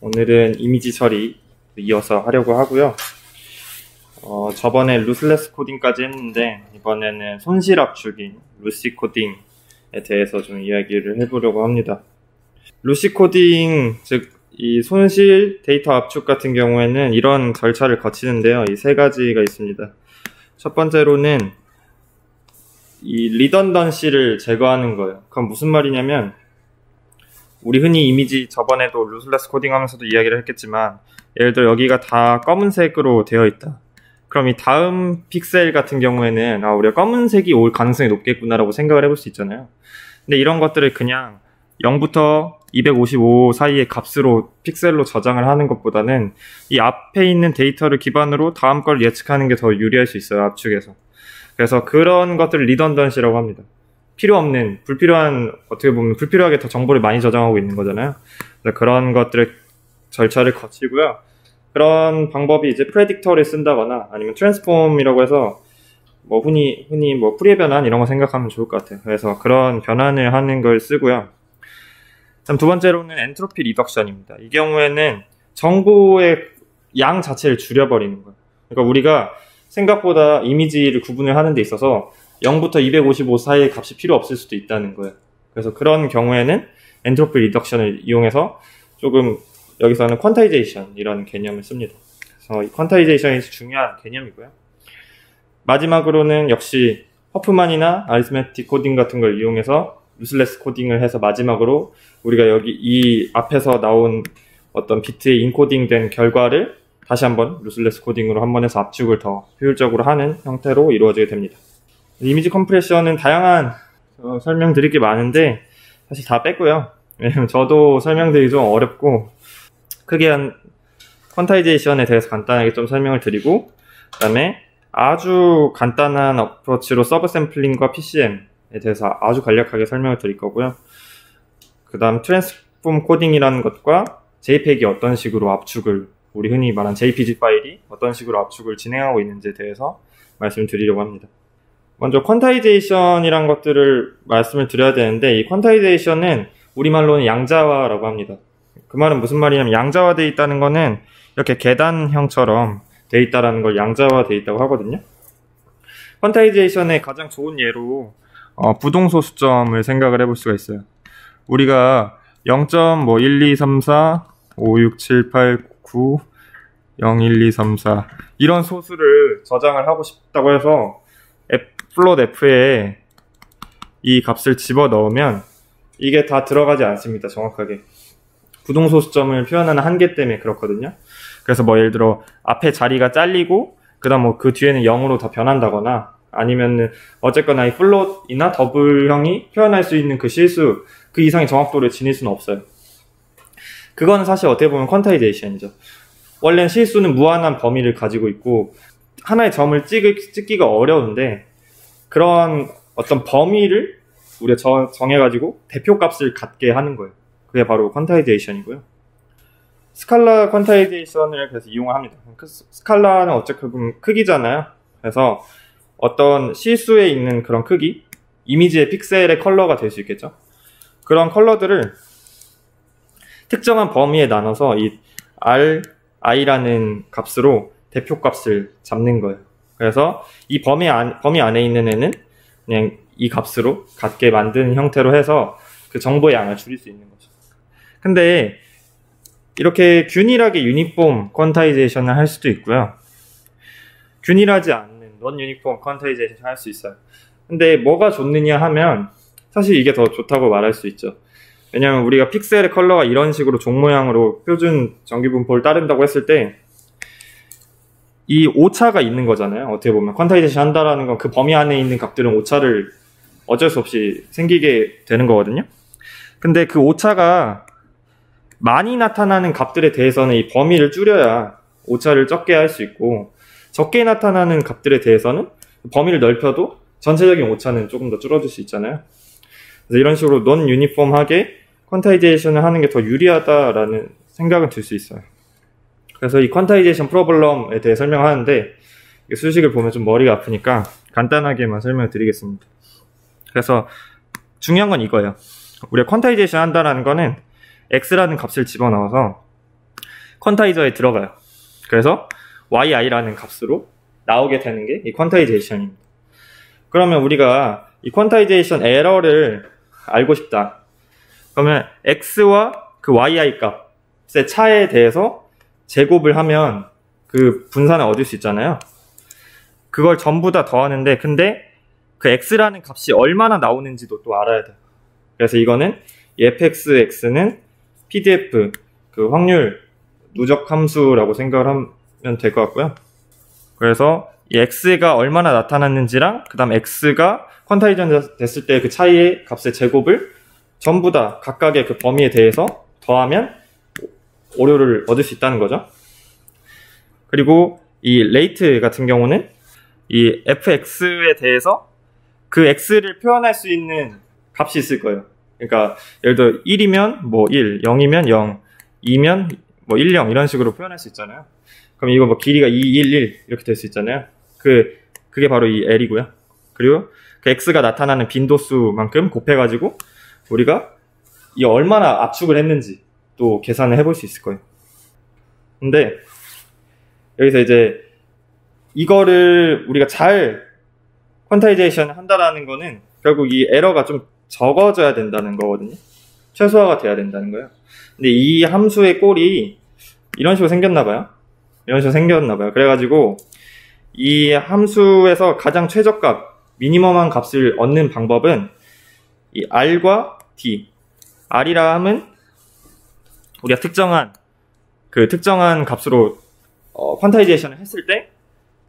오늘은 이미지 처리 이어서 하려고 하고요. 저번에 루슬레스 코딩까지 했는데 이번에는 손실 압축인 루시 코딩에 대해서 좀 이야기를 해보려고 합니다. 루시 코딩, 즉 이 손실 데이터 압축 같은 경우에는 이런 절차를 거치는데요. 이 세 가지가 있습니다. 첫 번째로는 이 리던던시를 제거하는 거예요. 그건 무슨 말이냐면, 우리 흔히 이미지 저번에도 루슬레스 코딩 하면서도 이야기를 했겠지만, 예를 들어 여기가 다 검은색으로 되어 있다. 그럼 이 다음 픽셀 같은 경우에는 우리가 검은색이 올 가능성이 높겠구나라고 생각을 해볼 수 있잖아요. 근데 이런 것들을 그냥 0부터 255 사이의 값으로 픽셀로 저장을 하는 것보다는 이 앞에 있는 데이터를 기반으로 다음 걸 예측하는 게 더 유리할 수 있어요, 압축에서. 그래서 그런 것들을 리던던시라고 합니다. 필요 없는, 불필요한, 어떻게 보면 불필요하게 더 정보를 많이 저장하고 있는 거잖아요. 그래서 그런 것들의 절차를 거치고요. 그런 방법이 이제 프레딕터를 쓴다거나 아니면 트랜스폼이라고 해서 뭐 흔히 뭐 풀이의 변환 이런 거 생각하면 좋을 것 같아요. 그래서 그런 변환을 하는 걸 쓰고요. 그다음 두 번째로는 엔트로피 리덕션입니다. 이 경우에는 정보의 양 자체를 줄여버리는 거예요. 그러니까 우리가 생각보다 이미지를 구분을 하는 데 있어서 0부터 255 사이의 값이 필요 없을 수도 있다는 거예요. 그래서 그런 경우에는 엔트로피 리덕션을 이용해서 조금 여기서는 퀀타이제이션이라는 개념을 씁니다. 그래서 이 퀀타이제이션이 중요한 개념이고요. 마지막으로는 역시 허프만이나 아리스메틱 코딩 같은 걸 이용해서 루슬레스 코딩을 해서 마지막으로 우리가 여기 이 앞에서 나온 어떤 비트에 인코딩된 결과를 다시 한번 루슬레스 코딩으로 한번 해서 압축을 더 효율적으로 하는 형태로 이루어지게 됩니다. 이미지 컴프레션은 다양한 설명드릴 게 많은데 사실 다 뺐고요. 왜냐면 저도 설명드리기 좀 어렵고 크게 한 퀀타이제이션에 대해서 간단하게 좀 설명을 드리고, 그 다음에 아주 간단한 어프로치로 서브 샘플링과 PCM에 대해서 아주 간략하게 설명을 드릴 거고요. 그 다음 트랜스폼 코딩이라는 것과 JPEG이 어떤 식으로 압축을, 우리 흔히 말하는 JPG 파일이 어떤 식으로 압축을 진행하고 있는지에 대해서 말씀드리려고 합니다. 먼저 퀀타이제이션이란 것들을 말씀을 드려야 되는데, 이 퀀타이제이션은 우리말로는 양자화라고 합니다. 그 말은 무슨 말이냐면, 양자화되어 있다는 거는 이렇게 계단형처럼 되어 있다는 걸 양자화되어 있다고 하거든요. 퀀타이제이션의 가장 좋은 예로 부동소 수점을 생각을 해볼 수가 있어요. 우리가 0.1234 567899 01234 이런 소수를 저장을 하고 싶다고 해서 플롯 F에 이 값을 집어넣으면 이게 다 들어가지 않습니다. 정확하게. 부동소 수점을 표현하는 한계 때문에 그렇거든요. 그래서 뭐 예를 들어 앞에 자리가 잘리고 그다음 뭐 그 뒤에는 0으로 다 변한다거나 아니면은 어쨌거나 이 플롯이나 더블형이 표현할 수 있는 그 실수 그 이상의 정확도를 지닐 수는 없어요. 그거는 사실 어떻게 보면 퀀타이제이션이죠. 원래는 실수는 무한한 범위를 가지고 있고 하나의 점을 찍기가 어려운데 그런 어떤 범위를 우리가 정해가지고 대표값을 갖게 하는 거예요. 그게 바로 퀀타이제이션이고요. 스칼라 퀀타이제이션을 그래서 이용합니다. 스칼라는 어쨌든 보면 크기잖아요. 그래서 어떤 실수에 있는 그런 크기, 이미지의 픽셀의 컬러가 될 수 있겠죠. 그런 컬러들을 특정한 범위에 나눠서 이 RI라는 값으로 대표값을 잡는 거예요. 그래서 이 범위 안에 있는 애는 그냥 이 값으로 갖게 만드는 형태로 해서 그 정보의 양을 줄일 수 있는 거죠. 근데 이렇게 균일하게 유니폼 퀀타이제이션을 할 수도 있고요. 균일하지 않는 non 유니폼 퀀타이제이션을 할 수 있어요. 근데 뭐가 좋느냐 하면 사실 이게 더 좋다고 말할 수 있죠. 왜냐면 우리가 픽셀의 컬러가 이런 식으로 종 모양으로 표준 정규분포를 따른다고 했을 때 이 오차가 있는 거잖아요. 어떻게 보면 퀀타이제이션 한다라는 건 그 범위 안에 있는 값들은 오차를 어쩔 수 없이 생기게 되는 거거든요. 근데 그 오차가 많이 나타나는 값들에 대해서는 이 범위를 줄여야 오차를 적게 할 수 있고, 적게 나타나는 값들에 대해서는 범위를 넓혀도 전체적인 오차는 조금 더 줄어들 수 있잖아요. 그래서 이런 식으로 non 유니폼하게 퀀타이제이션을 하는 게 더 유리하다라는 생각은 들 수 있어요. 그래서 이 퀀타이제이션 프로블럼에 대해 설명하는데 수식을 보면 좀 머리가 아프니까 간단하게만 설명을 드리겠습니다. 그래서 중요한 건 이거예요. 우리가 퀀타이제이션 한다는 거는 x라는 값을 집어넣어서 퀀타이저에 들어가요. 그래서 yi라는 값으로 나오게 되는 게 이 퀀타이제이션입니다. 그러면 우리가 이 퀀타이제이션 에러를 알고 싶다. 그러면 x와 그 yi 값의 차에 대해서 제곱을 하면 그 분산을 얻을 수 있잖아요. 그걸 전부 다 더하는데, 근데 그 x라는 값이 얼마나 나오는지도 또 알아야 돼요. 그래서 이거는 이 fx는 pdf 그 확률 누적 함수라고 생각을 하면 될 것 같고요. 그래서 이 x가 얼마나 나타났는지랑 그 다음 x가 퀀타이전 됐을 때 그 차이의 값의 제곱을 전부 다 각각의 그 범위에 대해서 더하면 오류를 얻을 수 있다는 거죠. 그리고 이 레이트 같은 경우는 이 fx에 대해서 그 x를 표현할 수 있는 값이 있을 거예요. 그러니까 예를 들어 1이면 뭐 1, 0이면 0, 2면 뭐 10 이런 식으로 표현할 수 있잖아요. 그럼 이거 뭐 길이가 2, 1, 1 이렇게 될 수 있잖아요. 그게 바로 이 L이고요. 그리고 그 X가 나타나는 빈도수만큼 곱해가지고 우리가 이 얼마나 압축을 했는지 또 계산을 해볼 수 있을 거예요. 근데 여기서 이제 이거를 우리가 잘 퀀타이제이션 한다라는 거는 결국 이 에러가 좀 적어져야 된다는 거거든요. 최소화가 돼야 된다는 거예요. 근데 이 함수의 꼴이 이런 식으로 생겼나봐요. 그래가지고 이 함수에서 가장 최저값, 미니멈한 값을 얻는 방법은 이 R과 D. R이라 함은 우리가 특정한 값으로 퀀타이제이션을 했을 때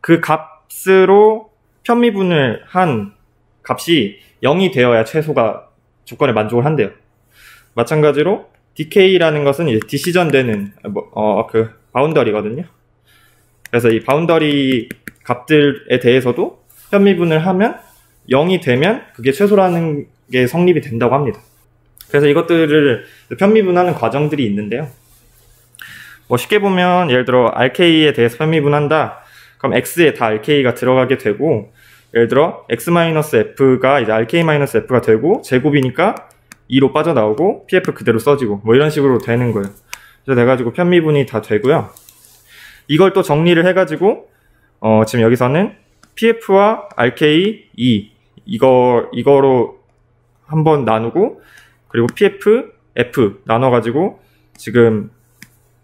그 값으로 편미분을 한 값이 0이 되어야 최소가 조건에 만족을 한대요. 마찬가지로 DK라는 것은 이제 디시전되는 그 바운더리거든요. 그래서 이 바운더리 값들에 대해서도 편미분을 하면 0이 되면 그게 최소라는 게 성립이 된다고 합니다. 그래서 이것들을 편미분하는 과정들이 있는데요. 뭐 쉽게 보면 예를 들어 RK에 대해서 편미분한다. 그럼 X에 다 RK가 들어가게 되고, 예를 들어 X-F가 이제 RK-F가 되고 제곱이니까 2로 빠져나오고 PF 그대로 써지고 뭐 이런 식으로 되는 거예요. 그래서 돼가지고 편미분이 다 되고요. 이걸 또 정리를 해가지고 지금 여기서는 PF와 RK 2 이거로 한번 나누고, 그리고 PF, F 나눠가지고 지금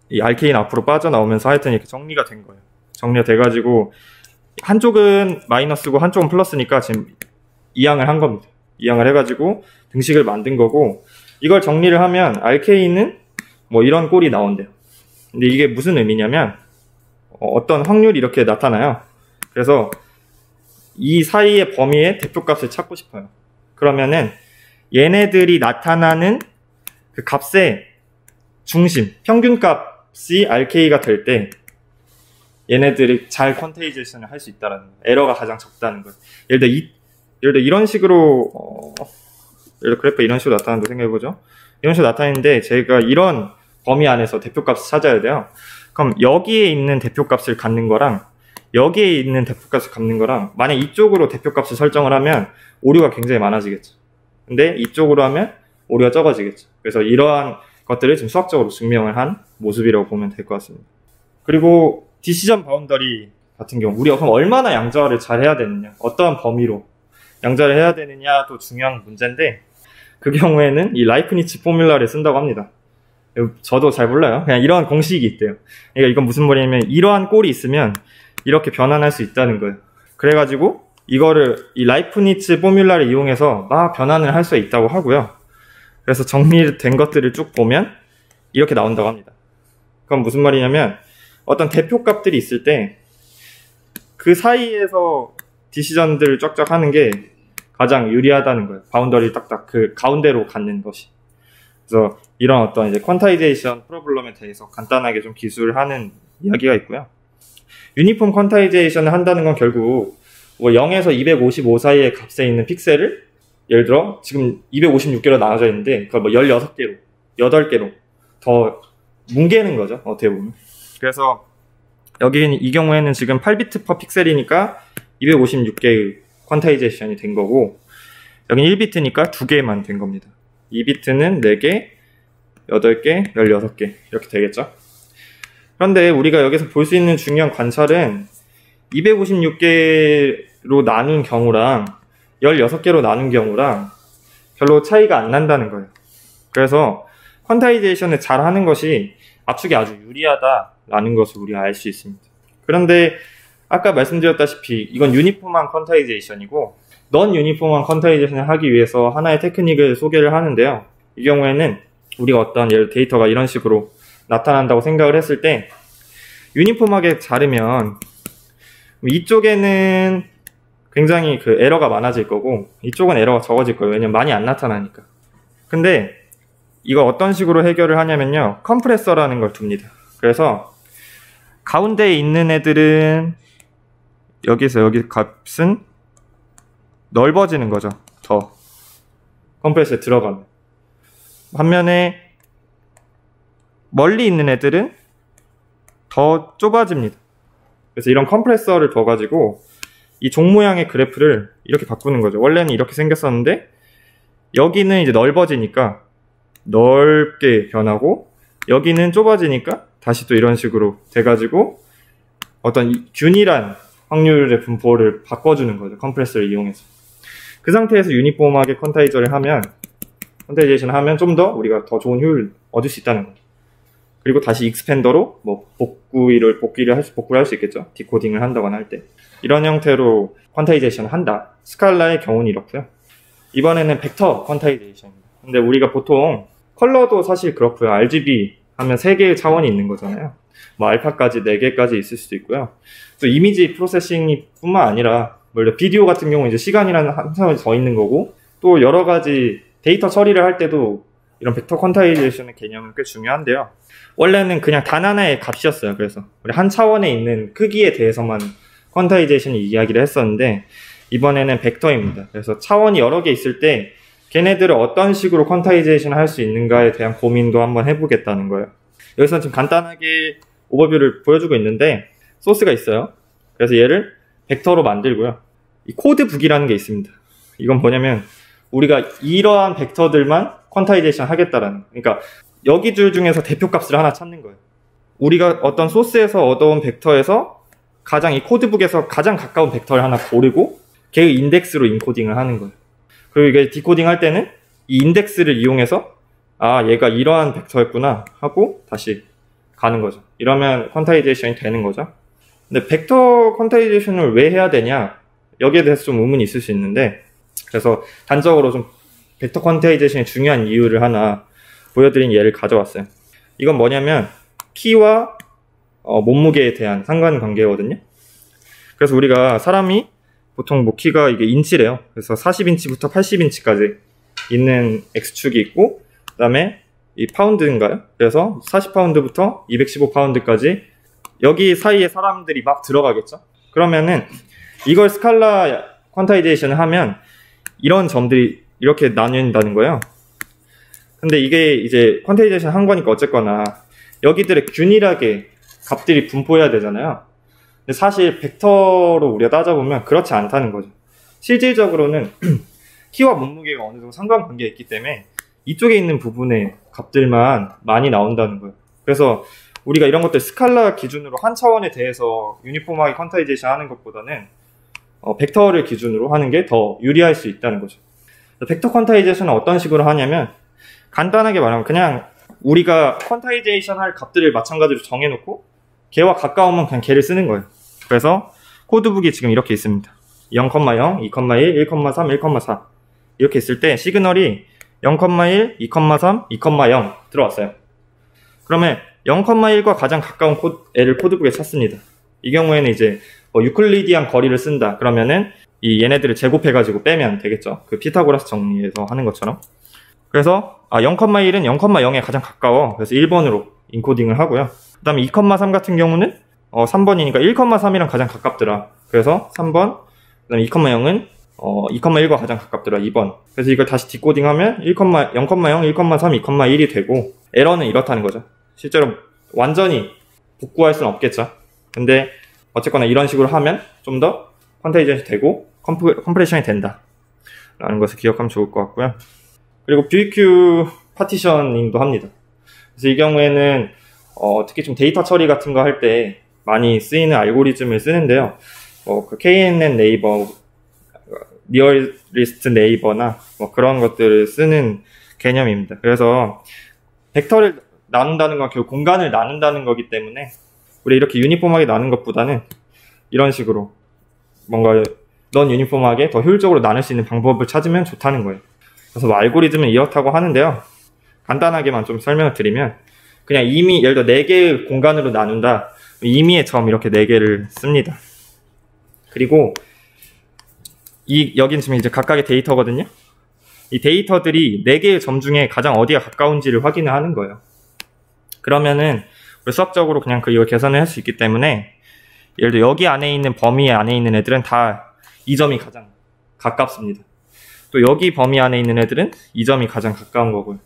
이 RK는 앞으로 빠져나오면서 하여튼 이렇게 정리가 된 거예요. 정리가 돼가지고 한쪽은 마이너스고 한쪽은 플러스니까 지금 이항을 한 겁니다. 이항을 해가지고 등식을 만든 거고, 이걸 정리를 하면 RK는 뭐 이런 꼴이 나온대요. 근데 이게 무슨 의미냐면 어떤 확률이 이렇게 나타나요. 그래서 이 사이의 범위의 대표값을 찾고 싶어요. 그러면은 얘네들이 나타나는 그 값의 중심, 평균값이 RK가 될 때 얘네들이 잘 퀀타이제이션을 할 수 있다는 거예요. 에러가 가장 적다는 거예요. 예를 들어 이런 식으로 예를 들어 그래프 이런 식으로 나타난다고 생각해보죠. 이런 식으로 나타내는데 제가 이런 범위 안에서 대표값을 찾아야 돼요. 그럼 여기에 있는 대표값을 갖는 거랑 여기에 있는 대표값을 갖는 거랑, 만약 이쪽으로 대표값을 설정을 하면 오류가 굉장히 많아지겠죠. 근데 이쪽으로 하면 오류가 적어지겠죠. 그래서 이러한 것들을 지금 수학적으로 증명을 한 모습이라고 보면 될 것 같습니다. 그리고 디시전 바운더리 같은 경우 우리가 그럼 얼마나 양자화를 잘 해야 되느냐, 어떠한 범위로 양자를 해야 되느냐도 중요한 문제인데, 그 경우에는 이 라이프니츠 포뮬러를 쓴다고 합니다. 저도 잘 몰라요. 그냥 이러한 공식이 있대요. 그러니까 이건 무슨 말이냐면 이러한 꼴이 있으면 이렇게 변환할 수 있다는 거예요. 그래가지고 이거를 이 라이프니츠 포뮬러를 이용해서 막 변환을 할 수 있다고 하고요. 그래서 정리된 것들을 쭉 보면 이렇게 나온다고 합니다. 그건 무슨 말이냐면 어떤 대표값들이 있을 때 그 사이에서 디시전들을 쫙쫙 하는 게 가장 유리하다는 거예요. 바운더리를 딱딱 그 가운데로 갖는 것이. 그래서 이런 어떤 이제 퀀타이제이션 프로블럼에 대해서 간단하게 좀 기술하는 이야기가 있고요. 유니폼 퀀타이제이션을 한다는 건 결국 뭐 0에서 255 사이의 값에 있는 픽셀을 예를 들어 지금 256개로 나눠져 있는데 그걸 뭐 16개로, 8개로 더 뭉개는 거죠. 어떻게 보면. 그래서 여기는 이 경우에는 지금 8비트 퍼 픽셀이니까 256개의 퀀타이제이션이 된 거고, 여기는 1비트니까 2개만 된 겁니다. 2비트는 4개, 8개, 16개 이렇게 되겠죠. 그런데 우리가 여기서 볼 수 있는 중요한 관찰은 256개로 나눈 경우랑 16개로 나눈 경우랑 별로 차이가 안 난다는 거예요. 그래서 퀀타이제이션을 잘 하는 것이 압축에 아주 유리하다라는 것을 우리가 알 수 있습니다. 그런데 아까 말씀드렸다시피 이건 유니폼한 퀀타이제이션이고 넌 유니폼한 퀀타이제이션을 하기 위해서 하나의 테크닉을 소개를 하는데요. 이 경우에는 우리가 어떤 예를 데이터가 이런 식으로 나타난다고 생각을 했을 때 유니폼하게 자르면 이쪽에는 굉장히 그 에러가 많아질 거고 이쪽은 에러가 적어질 거예요. 왜냐면 많이 안 나타나니까. 근데 이거 어떤 식으로 해결을 하냐면요. 컴프레서라는 걸 둡니다. 그래서 가운데에 있는 애들은 여기서 여기 값은 넓어지는 거죠. 더 컴프레서에 들어가면. 반면에 멀리 있는 애들은 더 좁아집니다. 그래서 이런 컴프레서를 둬가지고 이 종 모양의 그래프를 이렇게 바꾸는 거죠. 원래는 이렇게 생겼었는데 여기는 이제 넓어지니까 넓게 변하고 여기는 좁아지니까 다시 또 이런 식으로 돼가지고 어떤 균일한 확률의 분포를 바꿔주는 거죠. 컴프레서를 이용해서. 그 상태에서 유니폼하게 퀀타이제이션을 하면 좀 더 우리가 더 좋은 효율을 얻을 수 있다는 거죠. 그리고 다시 익스펜더로 뭐 복구를 할 수 있겠죠. 디코딩을 한다거나 할 때. 이런 형태로 퀀타이제이션을 한다. 스칼라의 경우는 이렇고요. 이번에는 벡터 퀀타이제이션입니다. 근데 우리가 보통 컬러도 사실 그렇고요. RGB 하면 3개의 차원이 있는 거잖아요. 뭐 알파까지 4개까지 있을 수도 있고요. 또 이미지 프로세싱이 뿐만 아니라 비디오 같은 경우 이제 시간이라는 한 차원이 더 있는 거고 또 여러 가지 데이터 처리를 할 때도 이런 벡터 퀀타이제이션의 개념은 꽤 중요한데요. 원래는 그냥 단 하나의 값이었어요. 그래서 우리 한 차원에 있는 크기에 대해서만 퀀타이제이션이 이야기를 했었는데 이번에는 벡터입니다. 그래서 차원이 여러 개 있을 때 걔네들을 어떤 식으로 퀀타이제이션을 할 수 있는가에 대한 고민도 한번 해보겠다는 거예요. 여기서 지금 간단하게 오버뷰를 보여주고 있는데 소스가 있어요. 그래서 얘를 벡터로 만들고요. 이 코드북이라는 게 있습니다. 이건 뭐냐면 우리가 이러한 벡터들만 퀀타이제이션 하겠다라는 거예요. 그러니까 여기 줄 중에서 대표값을 하나 찾는 거예요. 우리가 어떤 소스에서 얻어온 벡터에서 이 코드북에서 가장 가까운 벡터를 하나 고르고 걔의 인덱스로 인코딩을 하는 거예요. 그리고 이게 디코딩 할 때는 이 인덱스를 이용해서 얘가 이러한 벡터였구나 하고 다시 가는 거죠. 이러면 퀀타이제이션이 되는 거죠. 근데 벡터 퀀타이제이션을 왜 해야 되냐? 여기에 대해서 좀 의문이 있을 수 있는데 그래서 단적으로 좀 벡터 퀀타이제이션의 중요한 이유를 하나 보여드린 예를 가져왔어요. 이건 뭐냐면 키와 몸무게에 대한 상관관계거든요. 그래서 우리가 사람이 보통 뭐 키가 이게 인치래요. 그래서 40인치부터 80인치까지 있는 X축이 있고 그 다음에 이 파운드인가요? 그래서 40파운드부터 215파운드까지 여기 사이에 사람들이 막 들어가겠죠. 그러면은 이걸 스칼라 퀀타이제이션을 하면 이런 점들이 이렇게 나뉜다는 거예요. 근데 이게 이제 퀀타이제이션 한 거니까 어쨌거나 여기들의 균일하게 값들이 분포해야 되잖아요. 근데 사실 벡터로 우리가 따져보면 그렇지 않다는 거죠. 실질적으로는 키와 몸무게가 어느 정도 상관관계가 있기 때문에 이쪽에 있는 부분의 값들만 많이 나온다는 거예요. 그래서 우리가 이런 것들 스칼라 기준으로 한 차원에 대해서 유니폼하게 퀀타이제이션 하는 것보다는 벡터를 기준으로 하는 게 더 유리할 수 있다는 거죠. 벡터 퀀타이제이션은 어떤 식으로 하냐면 간단하게 말하면 그냥 우리가 퀀타이제이션 할 값들을 마찬가지로 정해놓고 걔와 가까우면 그냥 걔를 쓰는 거예요. 그래서 코드북이 지금 이렇게 있습니다. 0,0, 2,1, 1,3, 1,4 이렇게 있을 때 시그널이 0,1, 2,3, 2,0 들어왔어요. 그러면 0,1과 가장 가까운 애를 코드북에 찾습니다. 이 경우에는 이제 유클리디안 거리를 쓴다. 그러면은 이 얘네들을 제곱해가지고 빼면 되겠죠. 그 피타고라스 정리에서 하는 것처럼. 그래서 0,1은 0,0에 가장 가까워. 그래서 1번으로 인코딩을 하고요. 그 다음에 2,3 같은 경우는 3번이니까 1,3이랑 가장 가깝더라. 그래서 3번. 그 다음에 2,0은 2,1과 가장 가깝더라. 2번. 그래서 이걸 다시 디코딩하면 0,0, 1,3, 2,1이 되고 에러는 이렇다는 거죠. 실제로 완전히 복구할 수는 없겠죠. 근데 어쨌거나 이런 식으로 하면 좀 더 퀀타이제이션이 되고 컴프레션이 된다 라는 것을 기억하면 좋을 것 같고요. 그리고 BQ 파티셔닝도 합니다. 그래서 이 경우에는 특히 좀 데이터 처리 같은 거 할 때 많이 쓰이는 알고리즘을 쓰는데요. 그 KNN 네이버, 니어리스트 네이버나 뭐 그런 것들을 쓰는 개념입니다. 그래서 벡터를 나눈다는 건 결국 공간을 나눈다는 거기 때문에 우리 이렇게 유니폼하게 나눈 것보다는 이런 식으로 뭔가 넌 유니폼하게 더 효율적으로 나눌 수 있는 방법을 찾으면 좋다는 거예요. 그래서 뭐 알고리즘은 이렇다고 하는데요. 간단하게만 좀 설명을 드리면 그냥 임의, 예를 들어 4개의 공간으로 나눈다. 임의의 점 이렇게 4개를 씁니다. 그리고 여긴 지금 이제 각각의 데이터거든요. 이 데이터들이 4개의 점 중에 가장 어디가 가까운지를 확인을 하는 거예요. 그러면은 수학적으로 그냥 이걸 계산을 할 수 있기 때문에 예를 들어 여기 안에 있는 범위 안에 있는 애들은 다 이 점이 가장 가깝습니다. 또 여기 범위 안에 있는 애들은 이 점이 가장 가까운 거고요.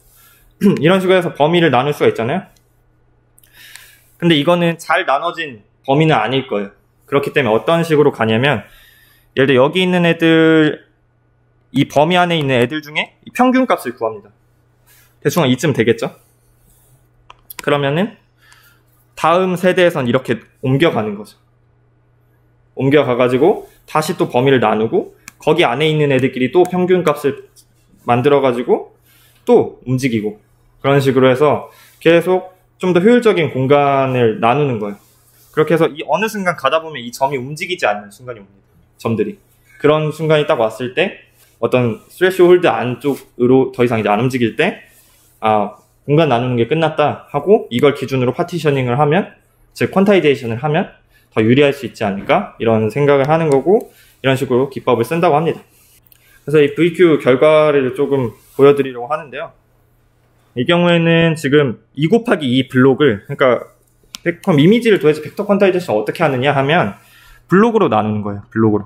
이런 식으로 해서 범위를 나눌 수가 있잖아요. 근데 이거는 잘 나눠진 범위는 아닐 거예요. 그렇기 때문에 어떤 식으로 가냐면 예를 들어 여기 있는 애들, 이 범위 안에 있는 애들 중에 평균값을 구합니다. 대충 이쯤 되겠죠? 그러면은 다음 세대에선 이렇게 옮겨가는 거죠. 옮겨가가지고 다시 또 범위를 나누고 거기 안에 있는 애들끼리 또 평균값을 만들어가지고 또 움직이고 그런 식으로 해서 계속 좀 더 효율적인 공간을 나누는 거예요. 그렇게 해서 이 어느 순간 가다 보면 이 점이 움직이지 않는 순간이 옵니다. 점들이. 그런 순간이 딱 왔을 때 어떤 스레시홀드 안쪽으로 더 이상 이제 안 움직일 때 공간 나누는 게 끝났다 하고 이걸 기준으로 파티셔닝을 하면, 즉 퀀타이제이션을 하면 더 유리할 수 있지 않을까 이런 생각을 하는 거고, 이런 식으로 기법을 쓴다고 합니다. 그래서 이 VQ 결과를 조금 보여드리려고 하는데요. 이 경우에는 지금 2 곱하기 2 블록을, 그러니까 그럼 이미지를 도대체 벡터 퀀타이제이션 어떻게 하느냐 하면 블록으로 나누는 거예요. 블록으로.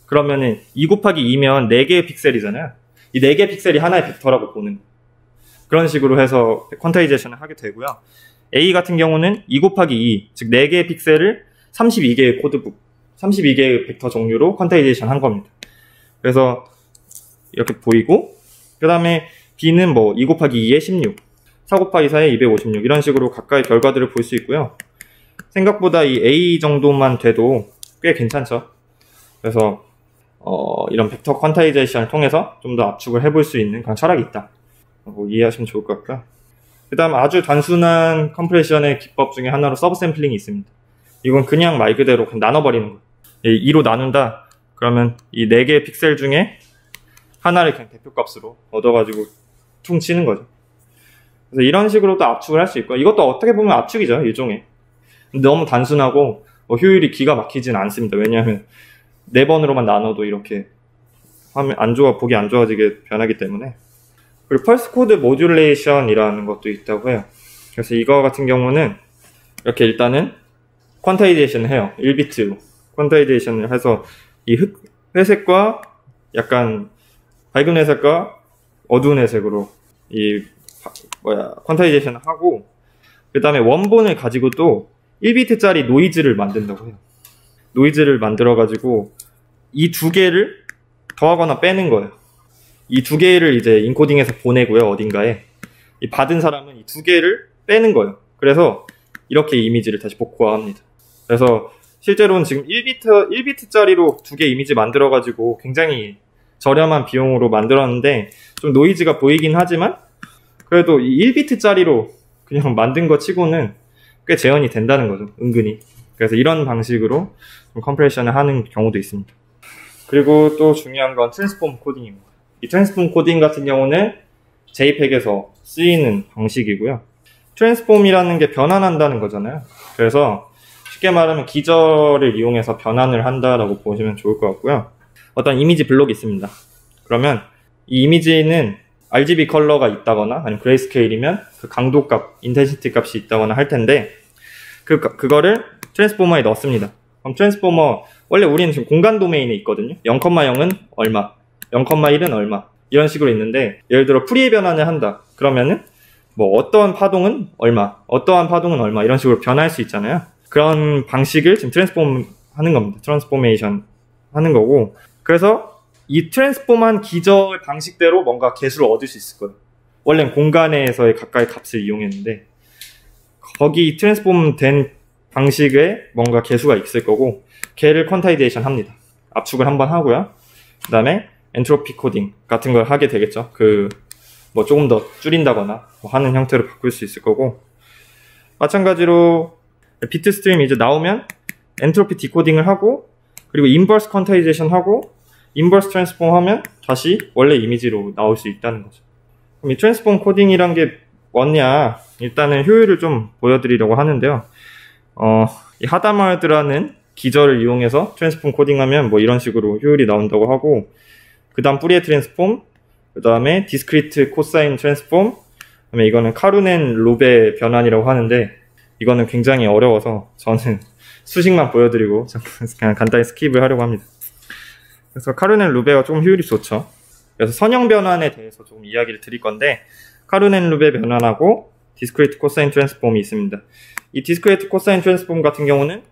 그러면은 2 곱하기 2면 4개의 픽셀이잖아요. 이 4개의 픽셀이 하나의 벡터라고 보는 거예요. 그런 식으로 해서 퀀타이제이션을 하게 되고요. A 같은 경우는 2 곱하기 2, 즉 4개의 픽셀을 32개의 코드북, 32개의 벡터 종류로 퀀타이제이션 한 겁니다. 그래서 이렇게 보이고, 그 다음에 B는 뭐 2 곱하기 2에 16, 4 곱하기 4에 256, 이런 식으로 각각의 결과들을 볼 수 있고요. 생각보다 이 A 정도만 돼도 꽤 괜찮죠. 그래서 이런 벡터 퀀타이제이션을 통해서 좀 더 압축을 해볼 수 있는 그런 철학이 있다. 이해하시면 좋을 것 같고요. 그 다음 아주 단순한 컴프레션의 기법 중에 하나로 서브샘플링이 있습니다. 이건 그냥 말 그대로 그냥 나눠버리는 거예요. 2로 나눈다 그러면 이 4개의 픽셀 중에 하나를 그냥 대표값으로 얻어가지고 퉁 치는 거죠. 그래서 이런 식으로도 압축을 할 수 있고, 이것도 어떻게 보면 압축이죠, 일종의. 너무 단순하고 효율이 기가 막히진 않습니다. 왜냐하면 4번으로만 나눠도 이렇게 화면 보기 안 좋아지게 변하기 때문에. 그리고 펄스 코드 모듈레이션이라는 것도 있다고 해요. 그래서 이거 같은 경우는 이렇게 일단은 퀀타이제이션을 해요. 1비트로 퀀타이제이션을 해서 이 회색과 약간 밝은 회색과 어두운 회색으로 퀀타이제이션을 하고, 그 다음에 원본을 가지고 또 1비트짜리 노이즈를 만든다고 해요. 노이즈를 만들어가지고 이 2개를 더하거나 빼는 거예요. 이 2개를 이제 인코딩해서 보내고요, 어딘가에. 이 받은 사람은 이 2개를 빼는 거예요. 그래서 이렇게 이미지를 다시 복구합니다. 그래서 실제로는 지금 1비트짜리로 2개 이미지 만들어가지고 굉장히 저렴한 비용으로 만들었는데 좀 노이즈가 보이긴 하지만 그래도 이 1비트짜리로 그냥 만든 것 치고는 꽤 재현이 된다는 거죠, 은근히. 그래서 이런 방식으로 좀 컴프레션을 하는 경우도 있습니다. 그리고 또 중요한 건 트랜스폼 코딩입니다. 이 트랜스폼 코딩 같은 경우는 JPEG에서 쓰이는 방식이고요. 트랜스폼이라는 게 변환한다는 거잖아요. 그래서 쉽게 말하면 기저를 이용해서 변환을 한다라고 보시면 좋을 것 같고요. 어떤 이미지 블록이 있습니다. 그러면 이 이미지는 RGB 컬러가 있다거나 아니면 그레이스케일이면 그 강도값, 인텐시티 값이 있다거나 할 텐데 그거를 트랜스포머에 넣습니다. 그럼 트랜스포머, 원래 우리는 지금 공간 도메인에 있거든요. 0,0은 얼마, 0,1은 얼마, 이런 식으로 있는데, 예를 들어 프리에 변환을 한다 그러면은 뭐 어떠한 파동은 얼마, 어떠한 파동은 얼마, 이런 식으로 변할 수 있잖아요. 그런 방식을 지금 트랜스폼 하는 겁니다. 트랜스포메이션 하는 거고, 그래서 이 트랜스폼한 기저의 방식대로 뭔가 개수를 얻을 수 있을 거예요. 원래는 공간에서의 각각의 값을 이용했는데 거기 트랜스폼 된 방식에 뭔가 개수가 있을 거고, 걔를 퀀타이제이션 합니다. 압축을 한번 하고요. 그 다음에 엔트로피 코딩 같은 걸 하게 되겠죠. 뭐 조금 더 줄인다거나 뭐 하는 형태로 바꿀 수 있을 거고, 마찬가지로 비트 스트림 이제 나오면 엔트로피 디코딩을 하고, 그리고 인버스 퀀타이제이션 하고, 인버스 트랜스폼 하면 다시 원래 이미지로 나올 수 있다는 거죠. 그럼 이 트랜스폼 코딩이란 게 뭐냐, 일단은 효율을 좀 보여드리려고 하는데요. 이 하다마드라는 기저를 이용해서 트랜스폼 코딩하면 뭐 이런 식으로 효율이 나온다고 하고, 그 다음 뿌리에 트랜스폼, 그 다음에 디스크리트 코사인 트랜스폼, 그 다음에 이거는 카루넨 루베 변환이라고 하는데, 이거는 굉장히 어려워서 저는 수식만 보여드리고 그냥 간단히 스킵을 하려고 합니다. 그래서 카루넨 루베가 조금 효율이 좋죠. 그래서 선형 변환에 대해서 조금 이야기를 드릴 건데, 카루넨 루베 변환하고 디스크리트 코사인 트랜스폼이 있습니다. 이 디스크리트 코사인 트랜스폼 같은 경우는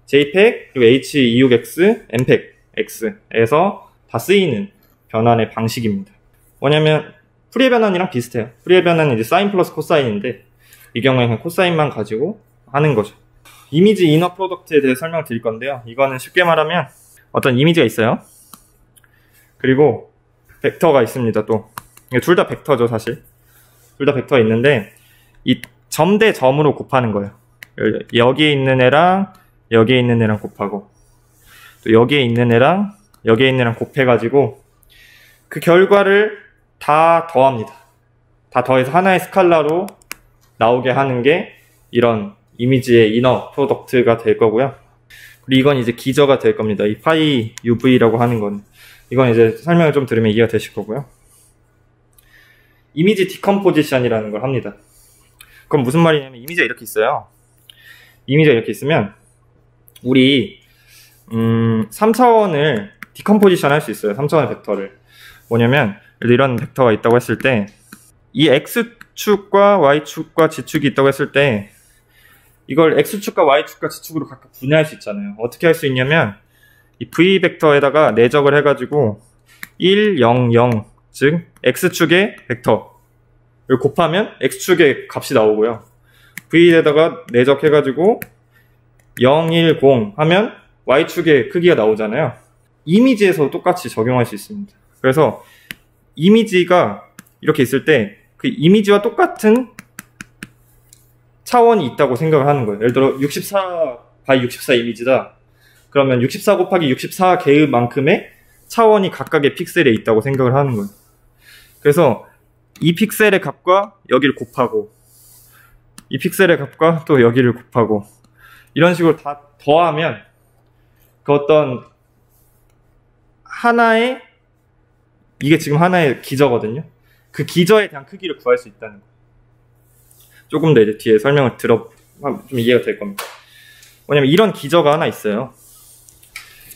JPEG, 그리고 H26X, MPEG-X에서 다 쓰이는 변환의 방식입니다. 뭐냐면 프리에 변환이랑 비슷해요. 프리에 변환은 이제 사인 플러스 코사인인데, 이 경우에는 코사인만 가지고 하는 거죠. 이미지 이너 프로덕트에 대해 설명을 드릴 건데요. 이거는 쉽게 말하면 어떤 이미지가 있어요. 그리고 벡터가 있습니다. 또 둘 다 벡터죠, 사실. 둘 다 벡터가 있는데 이 점 대 점으로 곱하는 거예요. 여기에 있는 애랑 여기에 있는 애랑 곱하고, 또 여기에 있는 애랑 여기에 있는 애랑 곱해가지고 그 결과를 다 더합니다. 다 더해서 하나의 스칼라로 나오게 하는 게 이런 이미지의 이너 프로덕트가 될 거고요. 그리고 이건 이제 기저가 될 겁니다. 이 파이 UV라고 하는 건, 이건 이제 설명을 좀 들으면 이해가 되실 거고요. 이미지 디컴포지션이라는 걸 합니다. 그럼 무슨 말이냐면, 이미지가 이렇게 있어요. 이미지가 이렇게 있으면 우리 3차원을 디컴포지션 할 수 있어요. 3차원의 벡터를. 뭐냐면 이런 벡터가 있다고 했을 때, 이 X축과 Y축과 Z축이 있다고 했을 때 이걸 X축과 Y축과 Z축으로 각각 분해할 수 있잖아요. 어떻게 할 수 있냐면 이 V 벡터에다가 내적을 해가지고 1, 0, 0, 즉 X축의 벡터를 곱하면 X축의 값이 나오고요. V에다가 내적해가지고 0, 1, 0 하면 Y축의 크기가 나오잖아요. 이미지에서 똑같이 적용할 수 있습니다. 그래서 이미지가 이렇게 있을 때 그 이미지와 똑같은 차원이 있다고 생각을 하는 거예요. 예를 들어 64 by 64 이미지다. 그러면 64 곱하기 64 개의 만큼의 차원이 각각의 픽셀에 있다고 생각을 하는 거예요. 그래서 이 픽셀의 값과 여기를 곱하고, 이 픽셀의 값과 또 여기를 곱하고, 이런 식으로 다 더하면 그 어떤 하나의, 이게 지금 하나의 기저거든요. 그 기저에 대한 크기를 구할 수 있다는 거예요. 조금 더 이제 뒤에 설명을 좀 이해가 될 겁니다. 뭐냐면 이런 기저가 하나 있어요.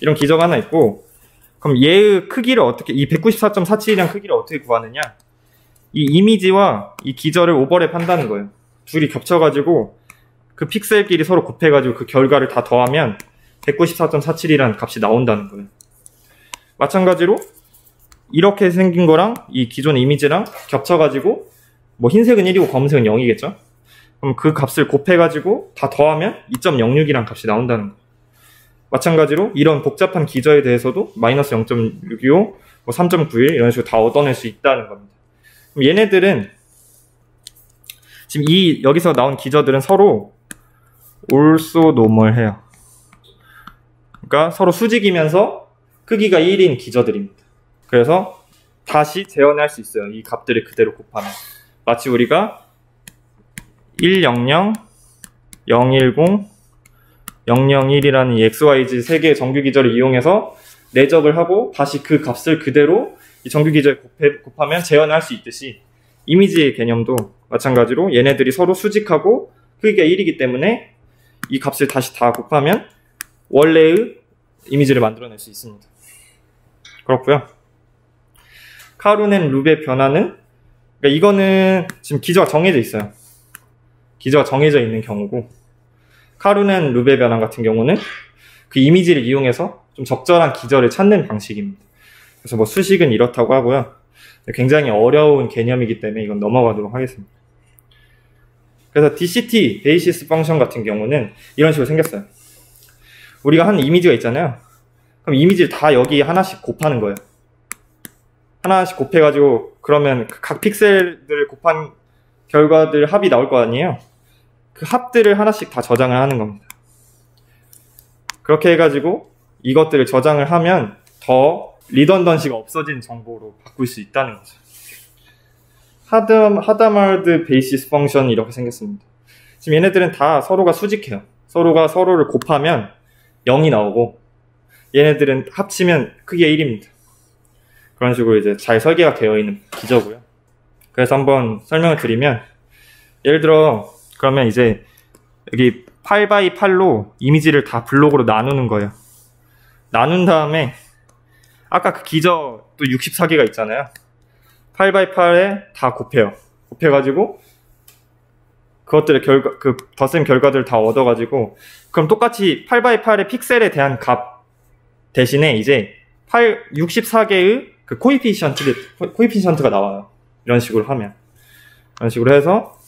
이런 기저가 하나 있고, 그럼 얘의 크기를 어떻게, 이 194.47이란 크기를 어떻게 구하느냐? 이 이미지와 이 기저를 오버랩 한다는 거예요. 둘이 겹쳐가지고 그 픽셀끼리 서로 곱해가지고 그 결과를 다 더하면 194.47이라는 값이 나온다는 거예요. 마찬가지로 이렇게 생긴 거랑 이 기존 이미지랑 겹쳐가지고, 뭐 흰색은 1이고 검은색은 0이겠죠? 그럼 그 값을 곱해가지고 다 더하면 2.06이라는 값이 나온다는 거예요. 마찬가지로 이런 복잡한 기저에 대해서도 마이너스 0.625, 뭐 3.91 이런 식으로 다 얻어낼 수 있다는 겁니다. 그럼 얘네들은 지금 여기서 나온 기저들은 서로 orthonormal해요. 그러니까 서로 수직이면서 크기가 1인 기저들입니다. 그래서 다시 재현할 수 있어요. 이 값들을 그대로 곱하면. 마치 우리가 100, 010, 001이라는 이 XYZ 세 개의 정규 기저를 이용해서 내적을 하고 다시 그 값을 그대로 이 정규 기저에 곱하면 재현할 수 있듯이, 이미지의 개념도 마찬가지로 얘네들이 서로 수직하고 크기가 1이기 때문에 이 값을 다시 다 곱하면 원래의 이미지를 만들어낼 수 있습니다. 그렇고요. 카루넨 루베 변화는, 그러니까 이거는 지금 기저가 정해져 있어요. 기저가 정해져 있는 경우고, 카루넨 루베 변환 같은 경우는 그 이미지를 이용해서 좀 적절한 기저를 찾는 방식입니다. 그래서 뭐 수식은 이렇다고 하고요. 굉장히 어려운 개념이기 때문에 이건 넘어가도록 하겠습니다. 그래서 DCT, 베이시스 펑션 같은 경우는 이런 식으로 생겼어요. 우리가 한 이미지가 있잖아요. 그럼 이미지를 다 여기 하나씩 곱하는 거예요. 하나씩 곱해가지고 그러면 각 픽셀들을 곱한 결과들 합이 나올 거 아니에요. 그 합들을 하나씩 다 저장을 하는 겁니다. 그렇게 해가지고 이것들을 저장을 하면 더 리던던시가 없어진 정보로 바꿀 수 있다는 거죠. 하드마드 베이시스 펑션 이렇게 생겼습니다. 지금 얘네들은 다 서로가 수직해요. 서로가 서로를 곱하면 0이 나오고 얘네들은 합치면 크게 1입니다. 그런 식으로 이제 잘 설계가 되어 있는 기저고요. 그래서 한번 설명을 드리면 예를 들어 그러면 이제 여기 8x8로 이미지를 다 블록으로 나누는 거예요. 나눈 다음에 아까 그 기저 또 64개가 있잖아요. 8x8에 다 곱해요. 곱해가지고 그것들의 그 덧셈 결과들을 다 얻어가지고 그럼 똑같이 8x8의 픽셀에 대한 값 대신에 이제 64개의 그 코이피션트가 나와요. 이런 식으로 하면. 이런 식으로 해서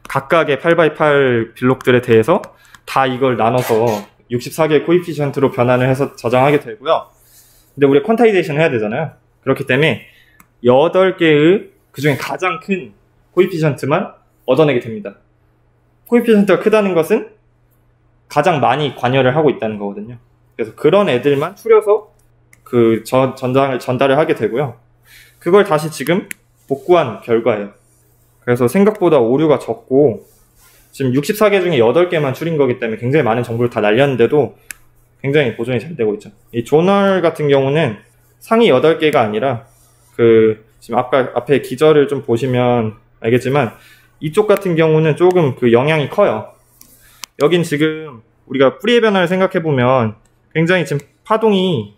각각의 8x8 블록들에 대해서 다 이걸 나눠서 64개의 코이피션트로 변환을 해서 저장하게 되고요. 근데 우리 퀀타이제이션 해야 되잖아요. 그렇기 때문에 8개의 그 중에 가장 큰 코이피션트만 얻어내게 됩니다. 코이피션트가 크다는 것은 가장 많이 관여를 하고 있다는 거거든요. 그래서 그런 애들만 추려서 그 전달을 하게 되고요. 그걸 다시 지금 복구한 결과예요. 그래서 생각보다 오류가 적고 지금 64개 중에 8개만 줄인 거기 때문에 굉장히 많은 정보를 다 날렸는데도 굉장히 보존이 잘 되고 있죠. 이 조널 같은 경우는 상위 8개가 아니라 지금 앞에 기저를 좀 보시면 알겠지만 이쪽 같은 경우는 조금 그 영향이 커요. 여긴 지금 우리가 뿌리의 변화를 생각해 보면 굉장히 지금 파동이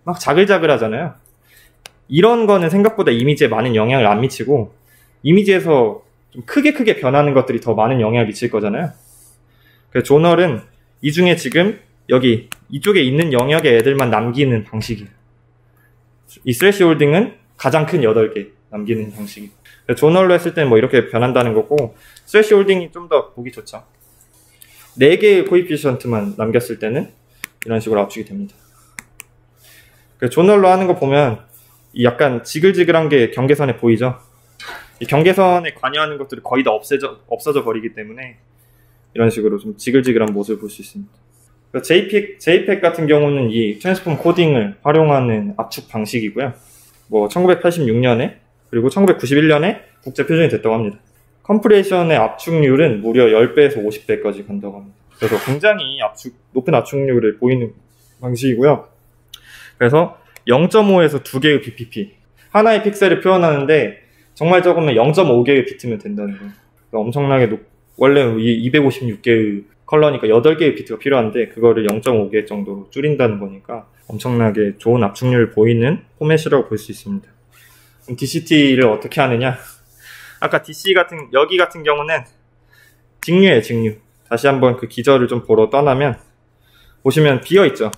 막 자글자글 하잖아요. 이런 거는 생각보다 이미지에 많은 영향을 안 미치고 이미지에서 좀 크게 변하는 것들이 더 많은 영향을 미칠 거잖아요. 그래서 조널은 이 중에 지금 여기 이쪽에 있는 영역의 애들만 남기는 방식이에요. 이 스래시 홀딩은 가장 큰 8개 남기는 방식이에요. 조널로 했을 때는 뭐 이렇게 변한다는 거고 스래시 홀딩이 좀 더 보기 좋죠. 4개의 코이피션트만 남겼을 때는 이런 식으로 압축이 됩니다. 조널로 하는 거 보면 이 약간 지글지글한 게 경계선에 보이죠? 이 경계선에 관여하는 것들이 거의 다 없어져 버리기 때문에 이런 식으로 좀 지글지글한 모습을 볼 수 있습니다. JPEG 같은 경우는 이 트랜스폼 코딩을 활용하는 압축 방식이고요. 뭐 1986년에 그리고 1991년에 국제 표준이 됐다고 합니다. 컴프레이션의 압축률은 무려 10배에서 50배까지 간다고 합니다. 그래서 굉장히 높은 압축률을 보이는 방식이고요. 그래서 0.5에서 2개의 BPP 하나의 픽셀을 표현하는데 정말 적으면 0.5개의 비트면 된다는 거예요. 엄청나게 원래 256개의 컬러니까 8개의 비트가 필요한데 그거를 0.5개 정도로 줄인다는 거니까 엄청나게 좋은 압축률을 보이는 포맷이라고 볼 수 있습니다. 그럼 DCT를 어떻게 하느냐? 아까 여기 같은 경우는 직류예요, 직류. 다시 한번 그 기저를 좀 보러 떠나면 보시면 비어있죠?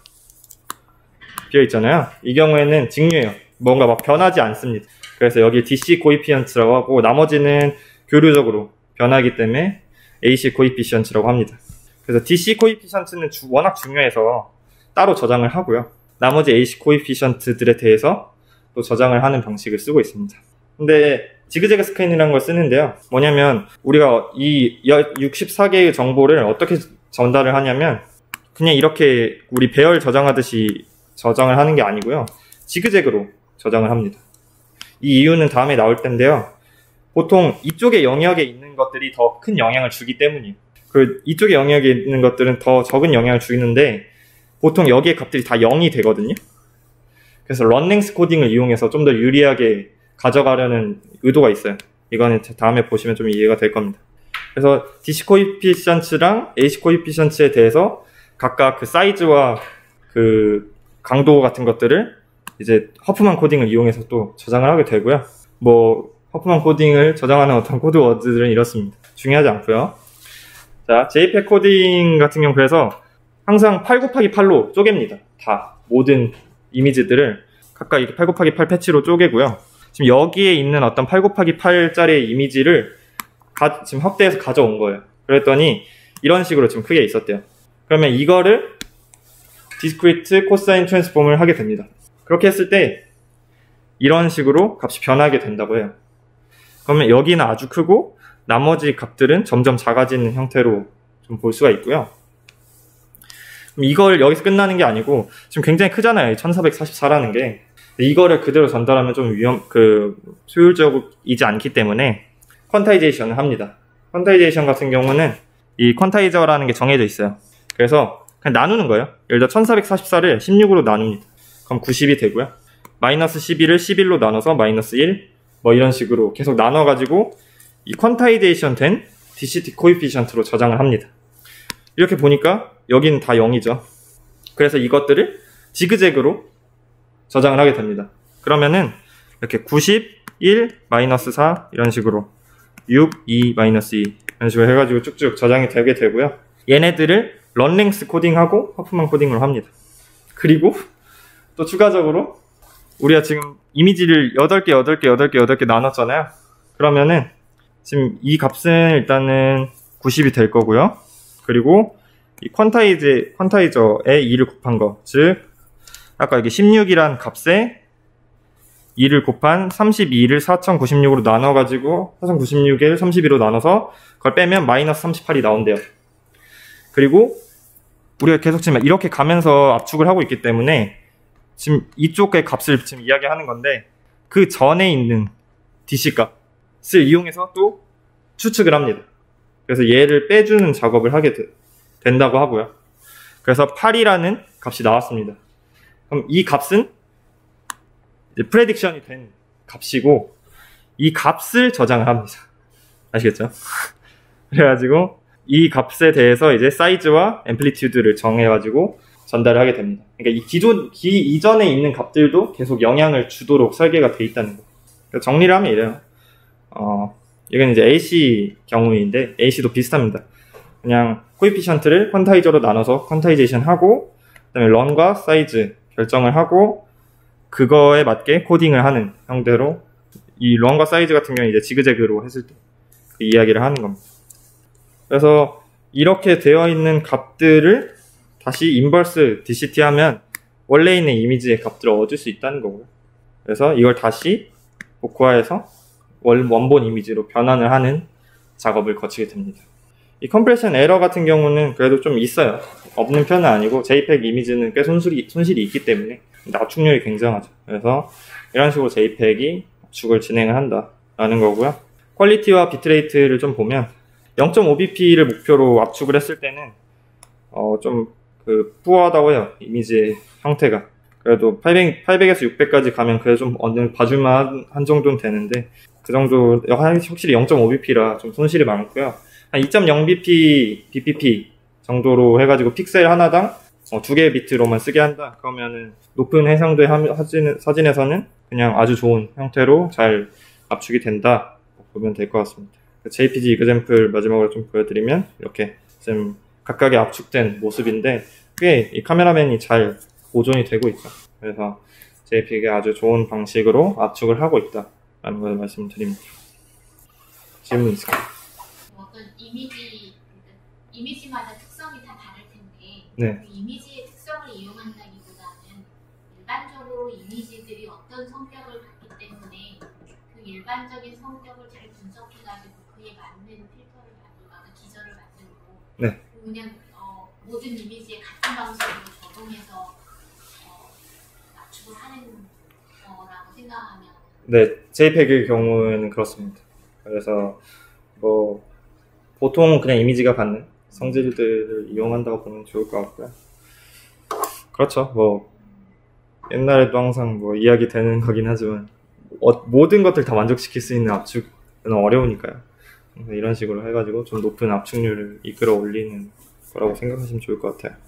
비어있잖아요. 이 경우에는 직류예요. 뭔가 막 변하지 않습니다. 그래서 여기 DC 코이피션트라고 하고 나머지는 교류적으로 변하기 때문에 AC 코이피션트라고 합니다. 그래서 DC 코이피션트는 워낙 중요해서 따로 저장을 하고요. 나머지 AC 코이피션트들에 대해서 또 저장을 하는 방식을 쓰고 있습니다. 근데 지그재그 스캔이라는 걸 쓰는데요. 뭐냐면 우리가 이 64개의 정보를 어떻게 전달을 하냐면 그냥 이렇게 우리 배열 저장하듯이 저장을 하는 게 아니고요. 지그재그로 저장을 합니다. 이 이유는 다음에 나올 텐데요. 보통 이쪽의 영역에 있는 것들이 더 큰 영향을 주기 때문이에요. 이쪽의 영역에 있는 것들은 더 적은 영향을 주는데 보통 여기의 값들이 다 0이 되거든요. 그래서 런랭스 코딩을 이용해서 좀 더 유리하게 가져가려는 의도가 있어요. 이거는 다음에 보시면 좀 이해가 될 겁니다. 그래서 DC 코이피션트랑 AC 코이피션트에 대해서 각각 그 사이즈와 그 강도 같은 것들을 이제 허프만 코딩을 이용해서 또 저장을 하게 되고요. 뭐 허프만 코딩을 저장하는 어떤 코드 워드들은 이렇습니다. 중요하지 않고요. 자, JPEG 코딩 같은 경우 그래서 항상 8곱하기8로 쪼갭니다. 다 모든 이미지들을 각각 이렇게 8곱하기8 패치로 쪼개고요. 지금 여기에 있는 어떤 8곱하기8짜리 이미지를 지금 확대해서 가져온 거예요. 그랬더니 이런 식으로 지금 크게 있었대요. 그러면 이거를 discrete cosine transform을 하게 됩니다. 그렇게 했을 때 이런 식으로 값이 변하게 된다고 해요. 그러면 여기는 아주 크고 나머지 값들은 점점 작아지는 형태로 좀 볼 수가 있고요. 이걸 여기서 끝나는 게 아니고 지금 굉장히 크잖아요. 1444라는 게. 이거를 그대로 전달하면 좀 효율적이지 않기 때문에 퀀타이제이션을 합니다. 퀀타이제이션 같은 경우는 이 퀀타이저라는 게 정해져 있어요. 그래서 그냥 나누는 거예요. 예를 들어 1444를 16으로 나눕니다. 그럼 90이 되고요. 마이너스 12를 11로 나눠서 마이너스 1 뭐 이런 식으로 계속 나눠가지고 이 퀀타이제이션 된 DCT 코에피션트로 저장을 합니다. 이렇게 보니까 여기는 다 0이죠. 그래서 이것들을 지그재그로 저장을 하게 됩니다. 그러면은 이렇게 91, 마이너스 4 이런 식으로 6, 2, 마이너스 2 이런 식으로 해가지고 쭉쭉 저장이 되게 되고요. 얘네들을 런랭스 코딩하고 허프만 코딩으로 합니다. 그리고 또 추가적으로 우리가 지금 이미지를 8개 나눴잖아요. 그러면은 지금 이 값은 일단은 90이 될 거고요. 그리고 이 퀀타이저에 2를 곱한 거, 즉 아까 여기 16이란 값에 2를 곱한 32를 4096으로 나눠가지고 4096을 32로 나눠서 그걸 빼면 마이너스 38이 나온대요. 그리고 우리가 계속 지금 이렇게 가면서 압축을 하고 있기 때문에 지금 이쪽의 값을 지금 이야기하는 건데 그 전에 있는 DC 값을 이용해서 또 추측을 합니다. 그래서 얘를 빼주는 작업을 하게 된다고 하고요. 그래서 8이라는 값이 나왔습니다. 그럼 이 값은 이제 프레딕션이 된 값이고 이 값을 저장을 합니다. 아시겠죠? 그래가지고 이 값에 대해서 이제 사이즈와 앰플리튜드를 정해가지고 전달을 하게 됩니다. 그러니까 이전에 있는 값들도 계속 영향을 주도록 설계가 돼 있다는 거예요. 그러니까 정리를 하면 이래요. 이건 이제 AC 경우인데 AC도 비슷합니다. 그냥 코에피션트를 퀀타이저로 나눠서 퀀타이제이션 하고 그다음에 런과 사이즈 결정을 하고 그거에 맞게 코딩을 하는 형태로 이 런과 사이즈 같은 경우는 이제 지그재그로 했을 때 그 이야기를 하는 겁니다. 그래서 이렇게 되어 있는 값들을 다시 인버스 DCT 하면 원래 있는 이미지의 값들을 얻을 수 있다는 거고요. 그래서 이걸 다시 복구화해서 원본 이미지로 변환을 하는 작업을 거치게 됩니다. 이 컴프레션 에러 같은 경우는 그래도 좀 있어요. 없는 편은 아니고 JPEG 이미지는 꽤 손실이 있기 때문에 압축률이 굉장하죠. 그래서 이런 식으로 JPEG이 압축을 진행을 한다라는 거고요. 퀄리티와 비트레이트를 좀 보면 0.5bp를 목표로 압축을 했을 때는 좀 푸어하다고 해요. 이미지의 형태가. 그래도 800에서 600까지 가면 그래도 좀 어느 봐줄만 한 정도는 되는데 그 정도 확실히 0.5bp라 좀 손실이 많고요. 한 2.0bp 정도로 해가지고 픽셀 하나당 2개의 비트로만 쓰게 한다. 그러면은 높은 해상도의 사진에서는 그냥 아주 좋은 형태로 잘 압축이 된다 보면 될 것 같습니다. JPG 이그젬플 마지막으로 좀 보여드리면 이렇게 지금 각각의 압축된 모습인데 꽤 이 카메라맨이 잘 보존이 되고 있죠. 그래서 JPEG이 아주 좋은 방식으로 압축을 하고 있다라는 걸 말씀드립니다. 질문 있을까요? 어떤 이미지마다 특성이 다 다를 텐데 네. 그 이미지의 특성을 이용한다기보다는 일반적으로 이미지들이 어떤 성격을 갖기 때문에 그 일반적인 성격을 잘 분석해가지고 그에 맞는 필터를 만들거나 기저를 만들고 네. 그냥 모든 이미지에 같은 방식으로 적용해서 맞춤을 하는 거라고 생각하면 네, JPEG의 경우에는 그렇습니다. 그래서 뭐 보통 그냥 이미지가 받는 성질들을 이용한다고 보면 좋을 것 같고요. 그렇죠. 뭐 옛날에도 항상 뭐 이야기 되는 거긴 하지만 모든 것들 다 만족시킬 수 있는 압축은 어려우니까요. 이런 식으로 해가지고 좀 높은 압축률을 이끌어 올리는 거라고 생각하시면 좋을 것 같아요.